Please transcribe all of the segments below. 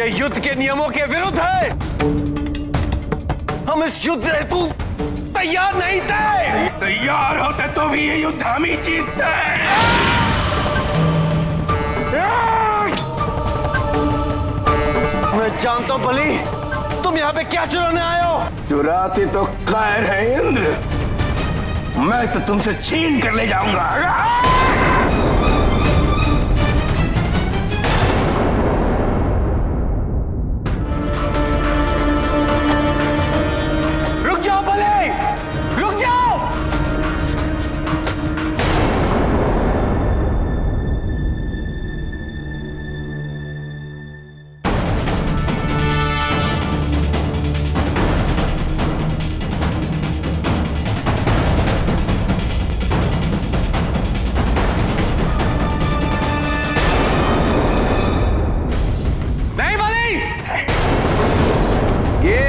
ये युद्ध के नियमों के विरुद्ध है। हम इस युद्ध हेतु तैयार नहीं थे। तैयार होते तो भी ये युद्ध हम ही जीतते। मैं जानता हूं बलि, तुम यहाँ पे क्या चुराने आए हो? चुराते तो कायर है इंद्र, मैं तो तुमसे छीन कर ले जाऊंगा। रुक जाओ बलि, रुक जाओ।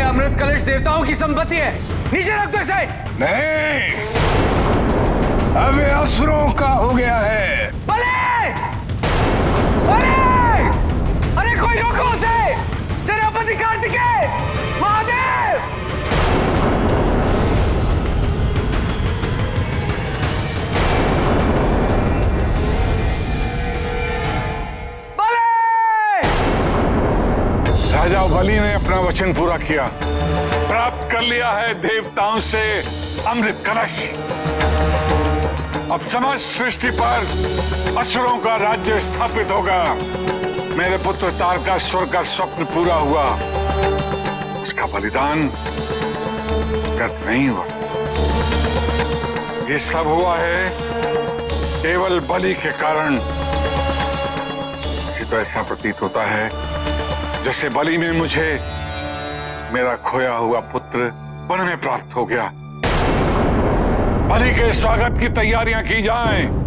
अमृत कलश देवताओं की संपत्ति है, नीचे रख दो इसे। नहीं, अब ये असुरों का हो गया है। बलि! बलि! अरे कोई रोको उसे! सेनापति कार्तिकेय! महादेव! राजा बलि ने अपना वचन पूरा किया, प्राप्त कर लिया है देवताओं से अमृत कलश। अब समस्त सृष्टि पर असुरों का राज्य स्थापित होगा। मेरे पुत्र तारकासुर का स्वप्न पूरा हुआ, उसका बलिदान व्यर्थ नहीं हुआ। ये सब हुआ है केवल बलि के कारण। मुझे तो ऐसा प्रतीत होता है जैसे बलि में मुझे मेरा खोया हुआ पुत्र वन में प्राप्त हो गया। बलि के स्वागत की तैयारियां की जाएं।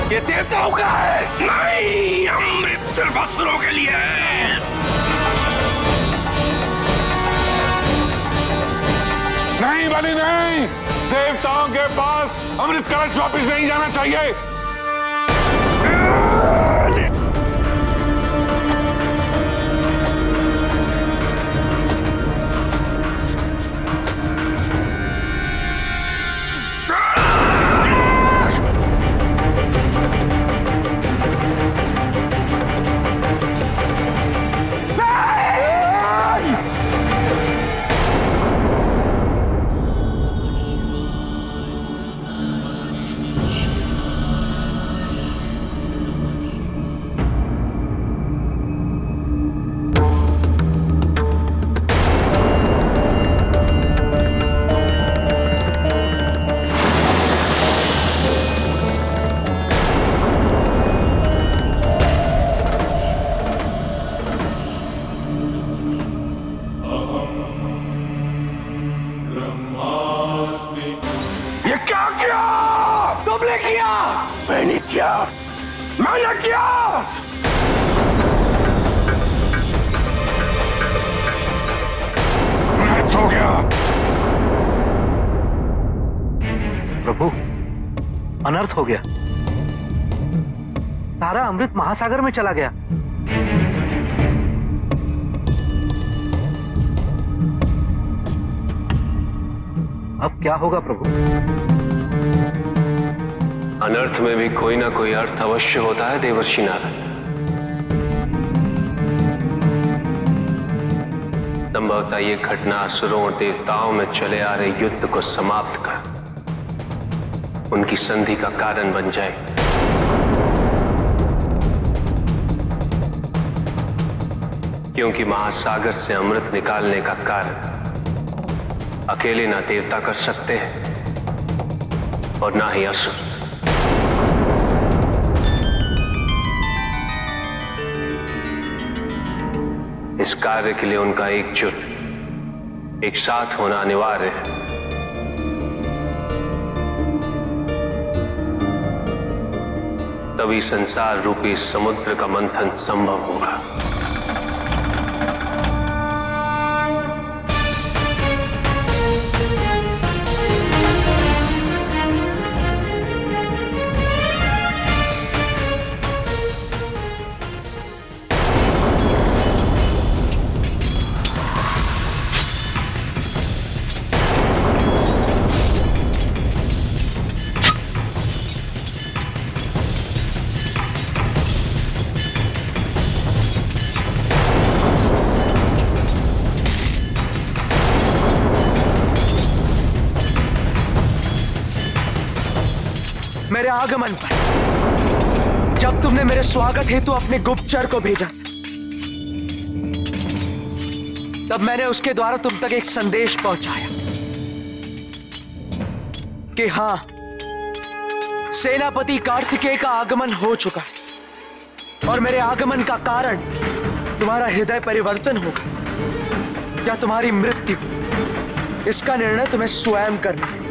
ये देवताओं का है। नहीं, अमृत सिर्फ असुरों के लिए है। नहीं बलि नहीं, देवताओं के पास अमृत कलश वापस नहीं जाना चाहिए। किया, मैंने किया। अनर्थ हो गया। प्रभु, अनर्थ हो गया। सारा अमृत महासागर में चला गया। अब क्या होगा प्रभु? अनर्थ में भी कोई ना कोई अर्थ अवश्य होता है देवर्षि नारद। संभवतः ये घटना असुरों और देवताओं में चले आ रहे युद्ध को समाप्त कर उनकी संधि का कारण बन जाए। क्योंकि महासागर से अमृत निकालने का कार्य अकेले ना देवता कर सकते हैं और ना ही असुर। इस कार्य के लिए उनका एकजुट एक साथ होना अनिवार्य है। तभी संसार रूपी समुद्र का मंथन संभव होगा। मेरे आगमन पर जब तुमने मेरे स्वागत हेतु अपने गुप्तचर को भेजा, तब मैंने उसके द्वारा तुम तक एक संदेश पहुंचाया कि हां, सेनापति कार्तिकेय का आगमन हो चुका है और मेरे आगमन का कारण तुम्हारा हृदय परिवर्तन होगा या तुम्हारी मृत्यु। इसका निर्णय तुम्हें स्वयं करना है।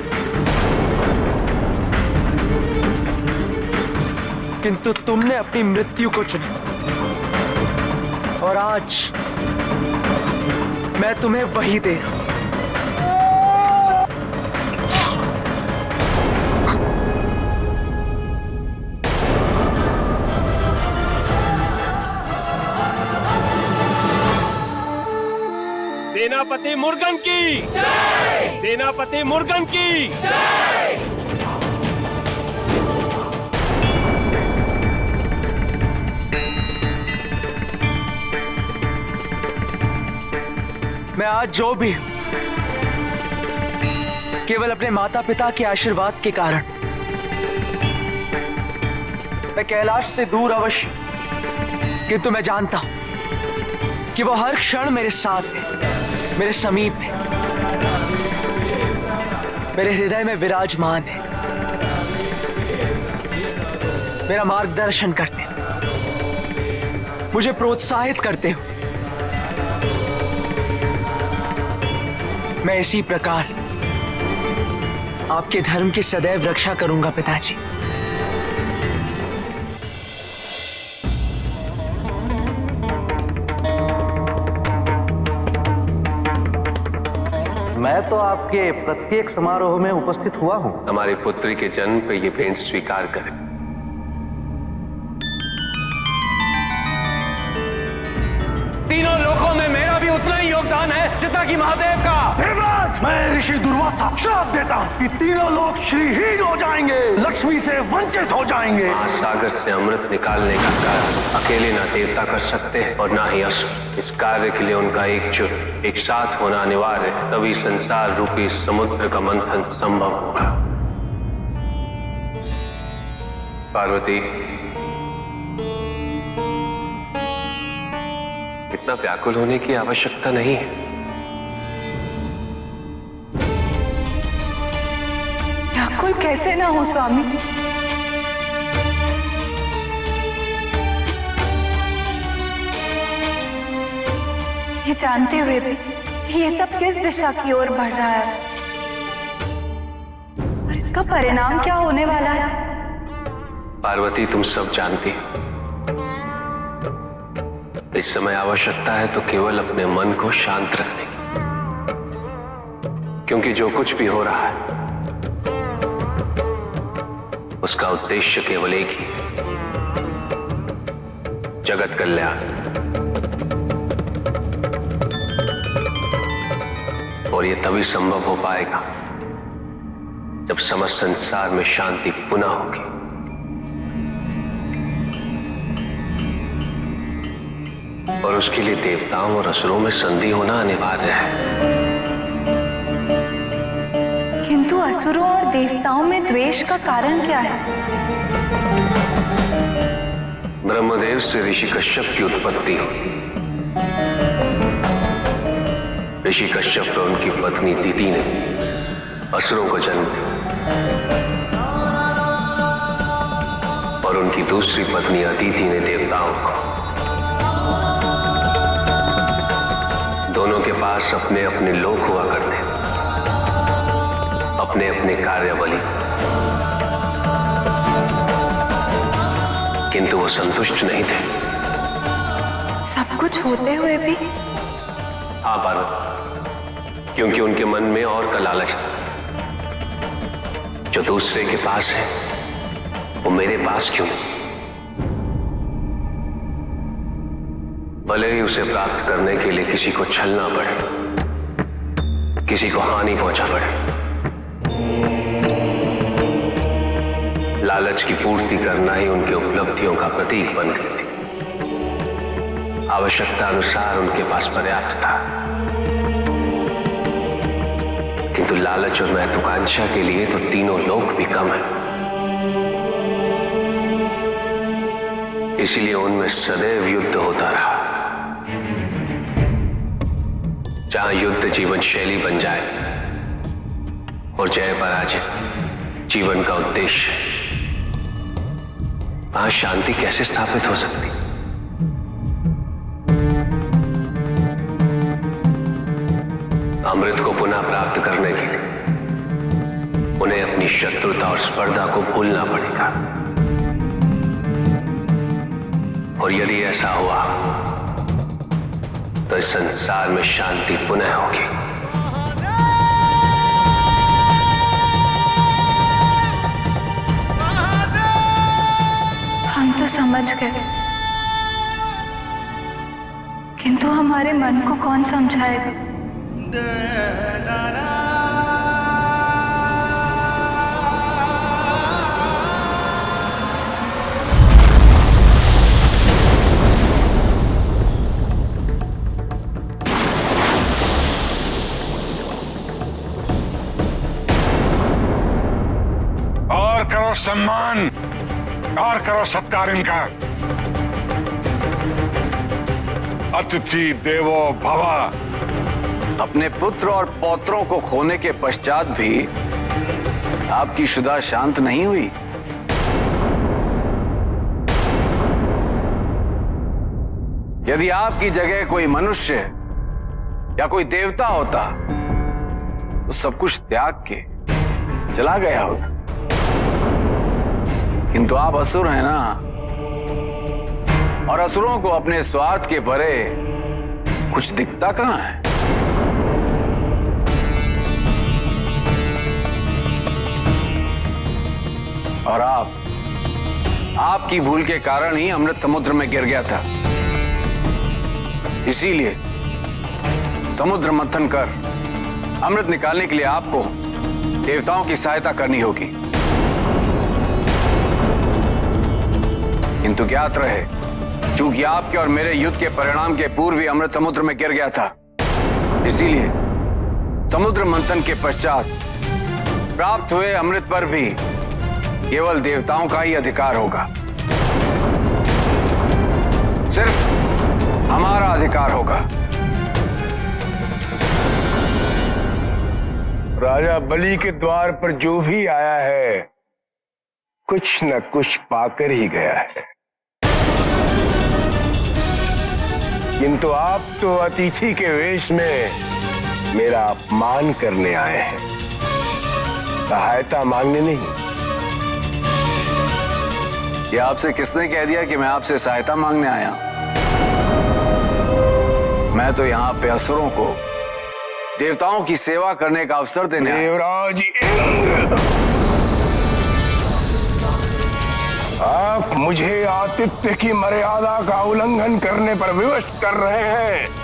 किंतु तुमने अपनी मृत्यु को चुना और आज मैं तुम्हें वही दे रहा हूं। सेनापति मुर्गन की जय! सेनापति मुर्गन की जय! मैं आज जो भी हूं, केवल अपने माता पिता के आशीर्वाद के कारण। मैं कैलाश से दूर अवश्य, किंतु मैं जानता हूं कि वो हर क्षण मेरे साथ है, मेरे समीप है, मेरे हृदय में विराजमान है, मेरा मार्गदर्शन करते हैं, मुझे प्रोत्साहित करते हो। मैं इसी प्रकार आपके धर्म की सदैव रक्षा करूंगा पिताजी। मैं तो आपके प्रत्येक समारोह में उपस्थित हुआ हूं। हमारी पुत्री के जन्म पे ये भेंट स्वीकार करें। तीनों लोकों में मेरा भी उतना ही योगदान है जितना कि महादेव का। देवराज, मैं ऋषि दुर्वासा श्राप देता हूं कि तीनों लोग श्रीहीन हो जाएंगे, लक्ष्मी से वंचित हो जाएंगे। महासागर से अमृत निकालने का कार्य अकेले ना देवता कर सकते हैं और ना ही असुर। इस कार्य के लिए उनका एकजुट एक साथ होना अनिवार्य है। तभी संसार रूपी समुद्र का मंथन संभव होगा। पार्वती, इतना व्याकुल होने की आवश्यकता नहीं है। व्याकुल कैसे ना हो स्वामी? ये जानते हुए भी कि ये सब किस दिशा की ओर बढ़ रहा है और इसका परिणाम क्या होने वाला है, पार्वती, तुम सब जानती हो, इस समय आवश्यकता है तो केवल अपने मन को शांत रखने की, क्योंकि जो कुछ भी हो रहा है उसका उद्देश्य केवल एक ही है, जगत कल्याण। और ये तभी संभव हो पाएगा जब समस्त संसार में शांति पुनः होगी। और उसके लिए देवताओं और असुरों में संधि होना अनिवार्य है। किंतु असुरों और देवताओं में द्वेष का कारण क्या है? ब्रह्मदेव से ऋषि कश्यप की उत्पत्ति हुई। ऋषि कश्यप और उनकी पत्नी दिति ने असुरों को जन्म दिया और उनकी दूसरी पत्नी अदिति ने देवताओं को। दोनों के पास अपने अपने लोक हुआ करते, अपने अपने कार्यावली, किंतु वो संतुष्ट नहीं थे। सब कुछ होते हुए भी? हाँ पार्वती, क्योंकि उनके मन में और का लालच था। जो दूसरे के पास है वो मेरे पास क्यों नहीं? भले ही उसे प्राप्त करने के लिए किसी को छलना पड़े, किसी को हानि पहुंचा पड़े। लालच की पूर्ति करना ही उनकी उपलब्धियों का प्रतीक बन गई थी। आवश्यकता अनुसार उनके पास पर्याप्त था, किंतु लालच और महत्वाकांक्षा के लिए तो तीनों लोक भी कम है। इसीलिए उनमें सदैव युद्ध होता रहा। जहां युद्ध जीवन शैली बन जाए और जय पराजय जीवन का उद्देश्य, वहां शांति कैसे स्थापित हो सकती? अमृत को पुनः प्राप्त करने के लिए उन्हें अपनी शत्रुता और स्पर्धा को भूलना पड़ेगा। और यदि ऐसा हुआ तो इस संसार में शांति पुनः होगी। हम तो समझ गए, किंतु हमारे मन को कौन समझाएगा? और करो सम्मान, और करो सत्कार इनका। अतिथि देवो भव। अपने पुत्र और पौत्रों को खोने के पश्चात भी आपकी शुदा शांत नहीं हुई। यदि आपकी जगह कोई मनुष्य या कोई देवता होता तो सब कुछ त्याग के चला गया होता, किंतु आप असुर हैं ना, और असुरों को अपने स्वार्थ के परे कुछ दिखता कहां है। और आपकी भूल के कारण ही अमृत समुद्र में गिर गया था। इसीलिए समुद्र मंथन कर अमृत निकालने के लिए आपको देवताओं की सहायता करनी होगी। किंतु ज्ञात रहे, चूंकि आपके और मेरे युद्ध के परिणाम के पूर्व ही अमृत समुद्र में गिर गया था, इसीलिए समुद्र मंथन के पश्चात प्राप्त हुए अमृत पर भी केवल देवताओं का ही अधिकार होगा। सिर्फ हमारा अधिकार होगा। राजा बलि के द्वार पर जो भी आया है कुछ न कुछ पाकर ही गया है, किंतु आप तो अतिथि के वेश में मेरा अपमान करने आए हैं, सहायता मांगने नहीं। कि आपसे किसने कह दिया कि मैं आपसे सहायता मांगने आया? मैं तो यहाँ पे असुरों को देवताओं की सेवा करने का अवसर देने आया। देवराज इंद्र, आप मुझे आतिथ्य की मर्यादा का उल्लंघन करने पर विवश कर रहे हैं।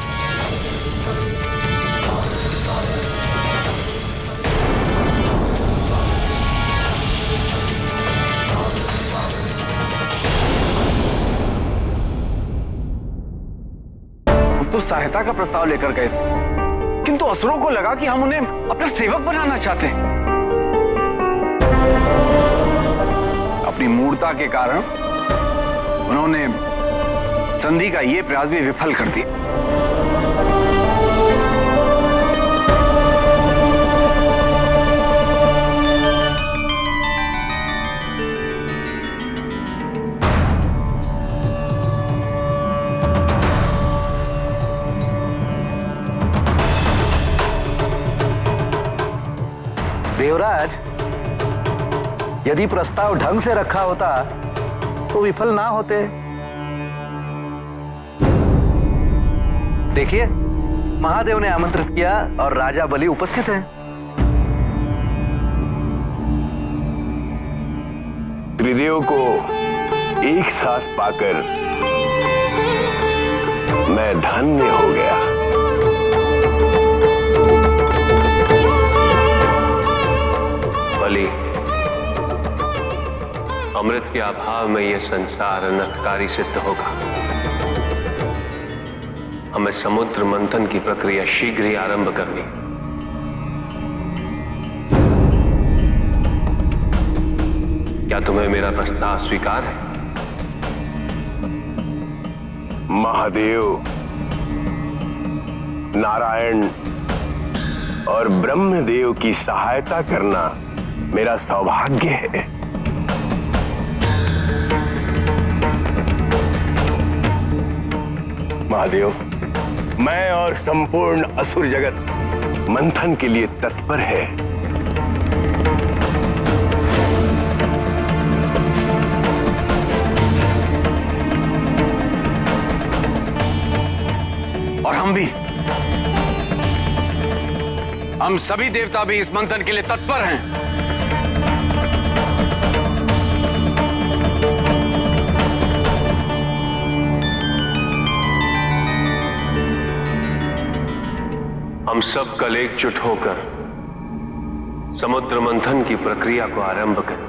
तो सहायता का प्रस्ताव लेकर गए थे, किंतु असुरों को लगा कि हम उन्हें अपना सेवक बनाना चाहते हैं। अपनी मूर्खता के कारण उन्होंने संधि का यह प्रयास भी विफल कर दिया। देवराज, यदि प्रस्ताव ढंग से रखा होता तो विफल ना होते। देखिए, महादेव ने आमंत्रित किया और राजा बलि उपस्थित हैं। त्रिदेव को एक साथ पाकर मैं धन्य हो गया। बलि, अमृत के अभाव में यह संसार अनर्थकारी सिद्ध होगा। हमें समुद्र मंथन की प्रक्रिया शीघ्र ही आरंभ करनी। क्या तुम्हें मेरा प्रस्ताव स्वीकार है? महादेव, नारायण और ब्रह्मदेव की सहायता करना मेरा सौभाग्य है। महादेव, मैं और संपूर्ण असुर जगत मंथन के लिए तत्पर है। और हम सभी देवता भी इस मंथन के लिए तत्पर हैं। हम सब कल एकजुट होकर समुद्र मंथन की प्रक्रिया को आरंभ करें।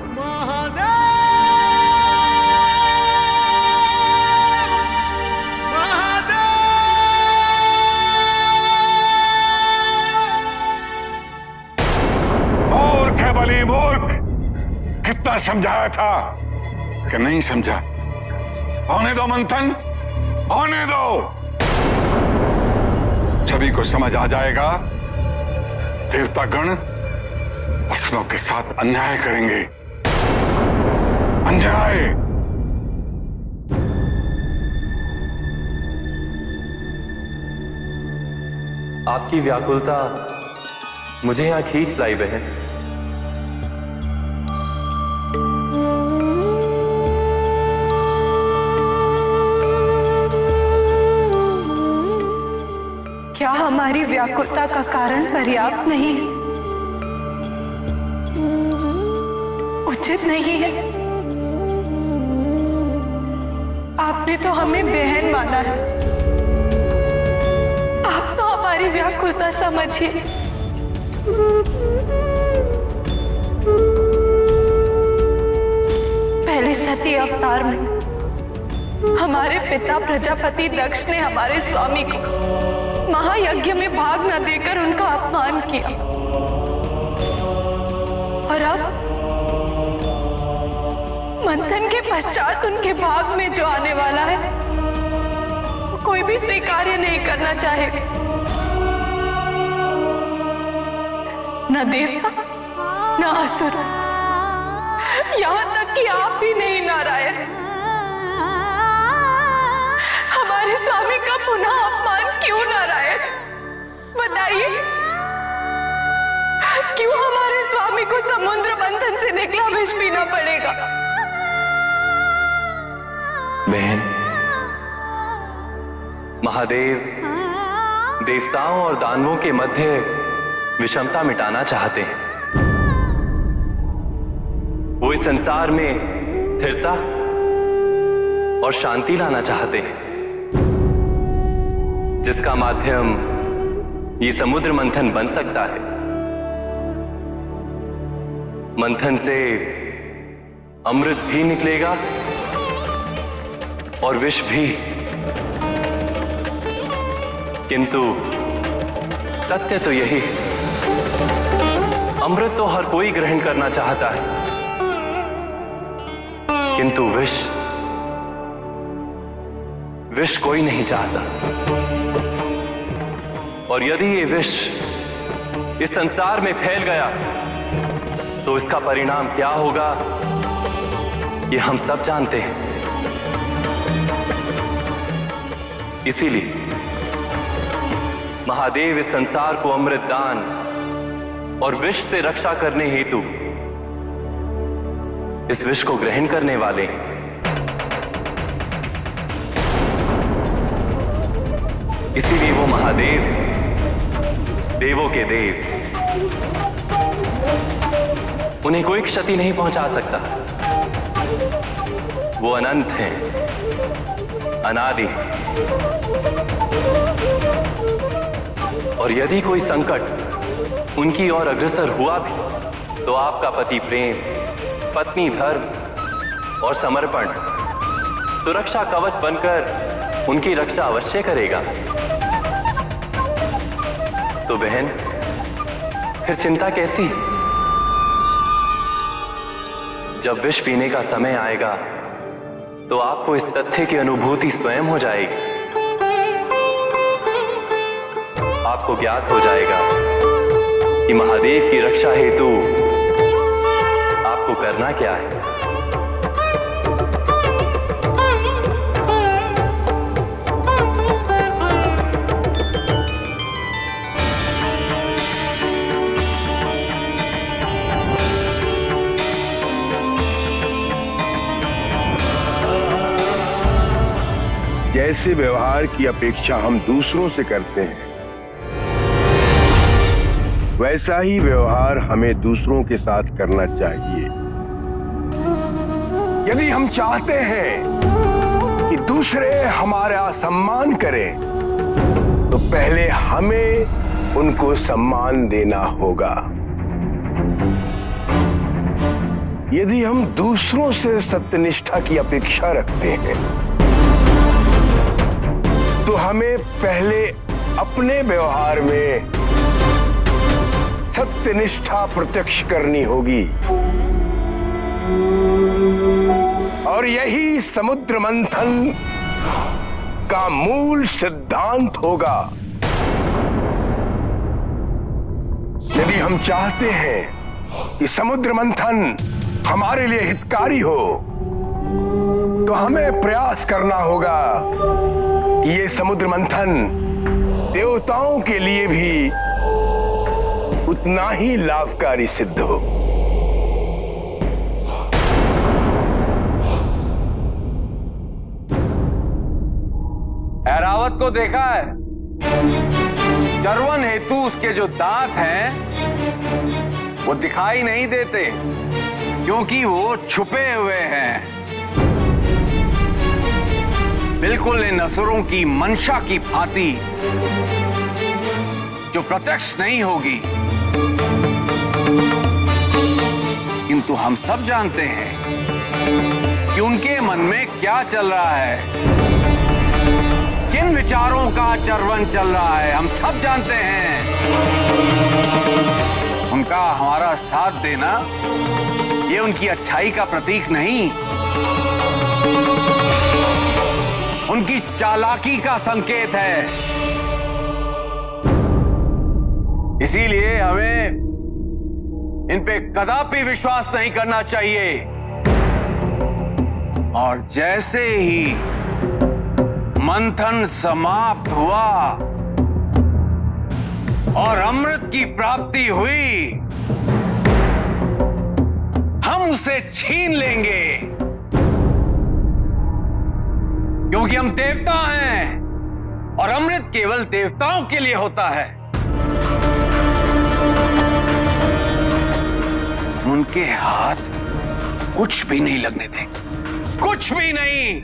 मूर्ख है बलि, मूर्ख। कितना समझाया था कि नहीं समझा। होने दो मंथन, होने दो। सभी को समझ आ जाएगा देवतागण असुरों के साथ अन्याय करेंगे। अन्याय। आपकी व्याकुलता मुझे यहां खींच लाई बहन। क्या हमारी व्याकुलता का कारण पर्याप्त नहीं है, उचित नहीं है? आपने तो हमें बहन माना है, आप तो हमारी व्याकुलता समझिए। पहले सती अवतार में हमारे पिता प्रजापति दक्ष ने हमारे स्वामी को महायज्ञ में भाग न देकर उनका अपमान किया, और अब मंथन के पश्चात उनके भाग में जो आने वाला है वो कोई भी स्वीकार्य नहीं करना चाहेगा। न देवता न असुर, यहां तक कि आप भी नहीं नारायण, हमारे स्वामी का पुनः अपमान क्यों नारायण? बताइए, क्यों हमारे स्वामी को समुद्र मंथन से निकला विष पीना पड़ेगा? बहन, महादेव देवताओं और दानवों के मध्य विषमता मिटाना चाहते हैं। वो इस संसार में स्थिरता और शांति लाना चाहते हैं, जिसका माध्यम ये समुद्र मंथन बन सकता है। मंथन से अमृत भी निकलेगा और विष भी, किंतु सत्य तो यही है, अमृत तो हर कोई ग्रहण करना चाहता है, किंतु विष कोई नहीं चाहता। और यदि ये विष इस संसार में फैल गया तो इसका परिणाम क्या होगा, ये हम सब जानते हैं। इसीलिए महादेव इस संसार को अमृत दान और विष से रक्षा करने हेतु इस विष को ग्रहण करने वाले हैं। इसीलिए वो महादेव देवों के देव, उन्हें कोई क्षति नहीं पहुंचा सकता। वो अनंत हैं, अनादि। और यदि कोई संकट उनकी ओर अग्रसर हुआ भी तो आपका पति प्रेम, पत्नी धर्म और समर्पण सुरक्षा कवच बनकर उनकी रक्षा अवश्य करेगा। तो बहन, फिर चिंता कैसी? जब विष पीने का समय आएगा तो आपको इस तथ्य की अनुभूति स्वयं हो जाएगी। आपको ज्ञात हो जाएगा कि महादेव की रक्षा हेतु आपको करना क्या है। जैसे व्यवहार की अपेक्षा हम दूसरों से करते हैं, वैसा ही व्यवहार हमें दूसरों के साथ करना चाहिए। यदि हम चाहते हैं कि दूसरे हमारा सम्मान करें, तो पहले हमें उनको सम्मान देना होगा। यदि हम दूसरों से सत्यनिष्ठा की अपेक्षा रखते हैं, तो हमें पहले अपने व्यवहार में सत्यनिष्ठा प्रत्यक्ष करनी होगी। और यही समुद्र मंथन का मूल सिद्धांत होगा। यदि हम चाहते हैं कि समुद्र मंथन हमारे लिए हितकारी हो, तो हमें प्रयास करना होगा कि ये समुद्र मंथन देवताओं के लिए भी उतना ही लाभकारी सिद्ध हो। ऐरावत को देखा है? चरवन हेतु उसके जो दांत हैं वो दिखाई नहीं देते, क्योंकि वो छुपे हुए हैं। बिल्कुल इन असुरों की मंशा की भांति, जो प्रत्यक्ष नहीं होगी, किंतु हम सब जानते हैं कि उनके मन में क्या चल रहा है, किन विचारों का चरवन चल रहा है। हम सब जानते हैं। उनका हमारा साथ देना ये उनकी अच्छाई का प्रतीक नहीं, उनकी चालाकी का संकेत है। इसीलिए हमें इन पे कदापि विश्वास नहीं करना चाहिए। और जैसे ही मंथन समाप्त हुआ और अमृत की प्राप्ति हुई, हम उसे छीन लेंगे क्योंकि हम देवता हैं और अमृत केवल देवताओं के लिए होता है। उनके हाथ कुछ भी नहीं लगने देंगे, कुछ भी नहीं।